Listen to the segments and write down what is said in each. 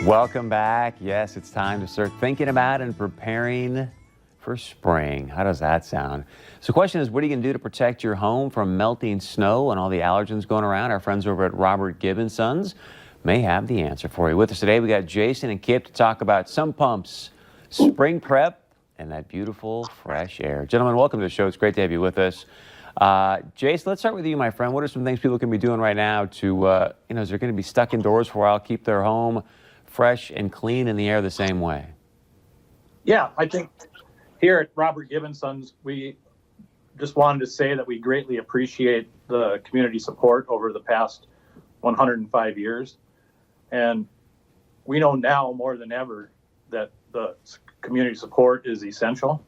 Welcome back. Yes, it's time to start thinking about and preparing for spring. How does that sound? So the question is, what are you going to do to protect your home from melting snow and all the allergens going around? Our friends over at Robert Gibb & Sons may have the answer for you. With us today, we got Jason and Kip to talk about sump pumps, spring prep, and that beautiful fresh air. Gentlemen, welcome to the show. It's great to have you with us. Jason, let's start with you, my friend. What are some things people can be doing right now to, is they're going to be stuck indoors for a while, keep their home fresh and clean in the air the same way? Yeah, I think here at Robert Gibb & Sons, we just wanted to say that we greatly appreciate the community support over the past 105 years. And we know now more than ever that the community support is essential.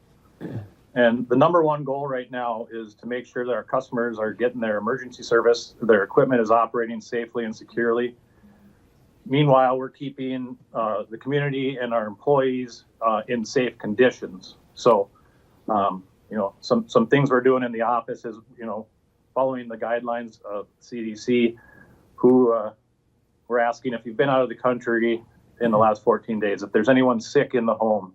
And the number one goal right now is to make sure that our customers are getting their emergency service, their equipment is operating safely and securely. Meanwhile, we're keeping the community and our employees in safe conditions. So, some things we're doing in the office is, following the guidelines of CDC, who we're asking if you've been out of the country in the last 14 days, if there's anyone sick in the home,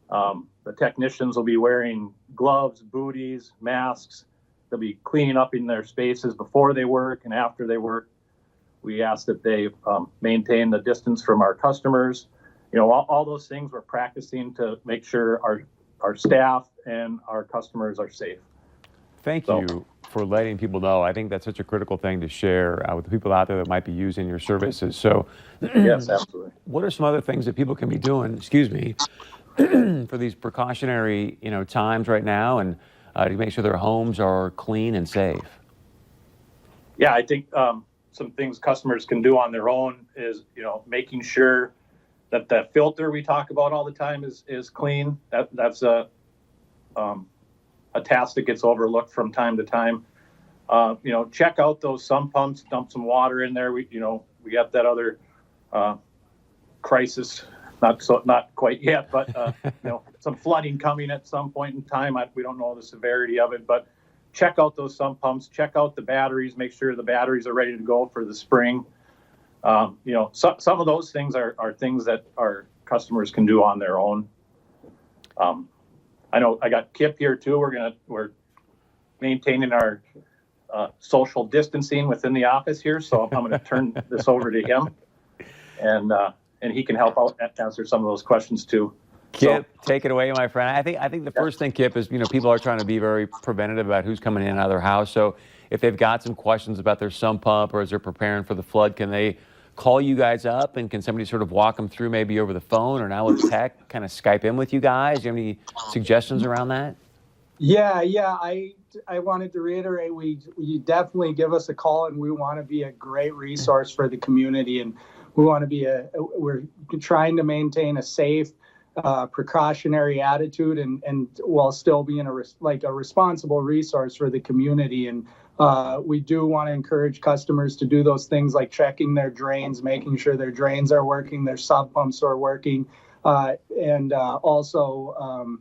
the technicians will be wearing gloves, booties, masks. They'll be cleaning up in their spaces before they work and after they work. We ask that they maintain the distance from our customers. All those things we're practicing to make sure our staff and our customers are safe. Thank you for letting people know. I think that's such a critical thing to share with the people out there that might be using your services. So, yes, absolutely. What are some other things that people can be doing, for these precautionary, times right now, and to make sure their homes are clean and safe? Yeah, I think some things customers can do on their own is, making sure that the filter we talk about all the time is clean. That's a task that gets overlooked from time to time. Check out those sump pumps, dump some water in there. We got that other crisis, not quite yet, but some flooding coming at some point in time. We don't know the severity of it, but check out those sump pumps, check out the batteries, make sure the batteries are ready to go for the spring. Some of those things are things that our customers can do on their own. I know I got Kip here too. We're maintaining our social distancing within the office here, so I'm going to turn this over to him, and he can help out answer some of those questions too. Kip, take it away, my friend. I think the first thing, Kip, is people are trying to be very preventative about who's coming in and out of their house. So if they've got some questions about their sump pump or as they're preparing for the flood, can they call you guys up, and can somebody sort of walk them through maybe over the phone or now with tech, kind of Skype in with you guys? Do you have any suggestions around that? Yeah. I wanted to reiterate, you definitely give us a call, and we want to be a great resource for the community, and we want to be we're trying to maintain a safe, precautionary attitude, and while still being a responsible resource for the community. And we do want to encourage customers to do those things like checking their drains, making sure their drains are working, their sump pumps are working, and also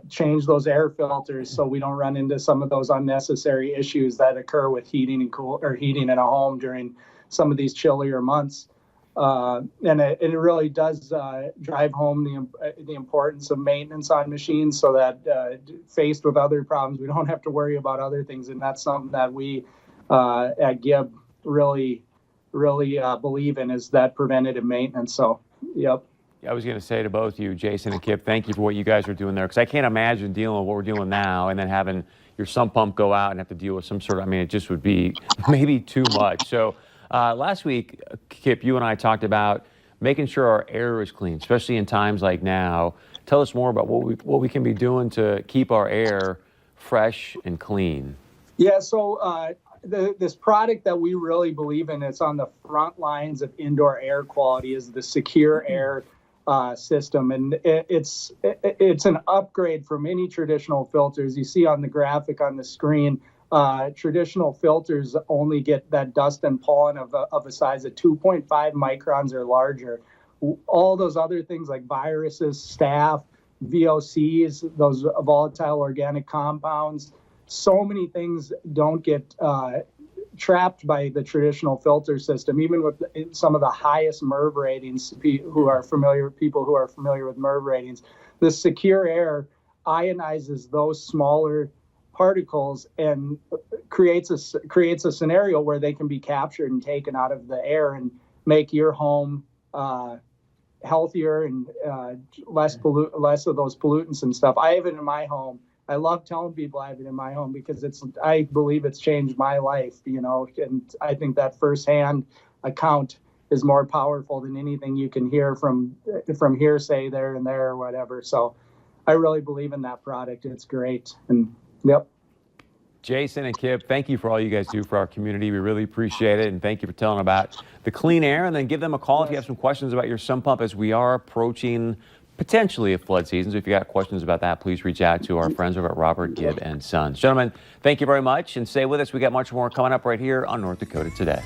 change those air filters so we don't run into some of those unnecessary issues that occur with heating in a home during some of these chillier months. And it really does drive home the importance of maintenance on machines, so that faced with other problems, we don't have to worry about other things. And that's something that we at Gibb really believe in, is that preventative maintenance. So, yep. I was going to say to both you, Jason and Kip, thank you for what you guys are doing there, because I can't imagine dealing with what we're doing now and then having your sump pump go out and have to deal with some sort of, it just would be maybe too much. So last week, Kip, you and I talked about making sure our air is clean, especially in times like now. Tell us more about what we can be doing to keep our air fresh and clean. Yeah, so this product that we really believe in, it's on the front lines of indoor air quality, is the Secure Air system, and it's an upgrade from any traditional filters. You see on the graphic on the screen, traditional filters only get that dust and pollen of a size of 2.5 microns or larger. All those other things like viruses, staph, VOCs, those volatile organic compounds, so many things don't get trapped by the traditional filter system. Even with some of the highest MERV ratings, people who are familiar with MERV ratings, the secure air ionizes those smaller particles and creates a scenario where they can be captured and taken out of the air and make your home healthier and less of those pollutants and stuff. I have it in my home. I love telling people I have it in my home because I believe it's changed my life, you know, and I think that firsthand account is more powerful than anything you can hear from hearsay there and there or whatever. So I really believe in that product. It's great. And yep. Jason and Gibb, thank you for all you guys do for our community. We really appreciate it. And thank you for telling about the clean air. And then give them a call if you have some questions about your sump pump, as we are approaching potentially a flood season. So if you got questions about that, please reach out to our friends over at Robert, Gibb and Sons. Gentlemen, thank you very much. And stay with us. We got much more coming up right here on North Dakota Today.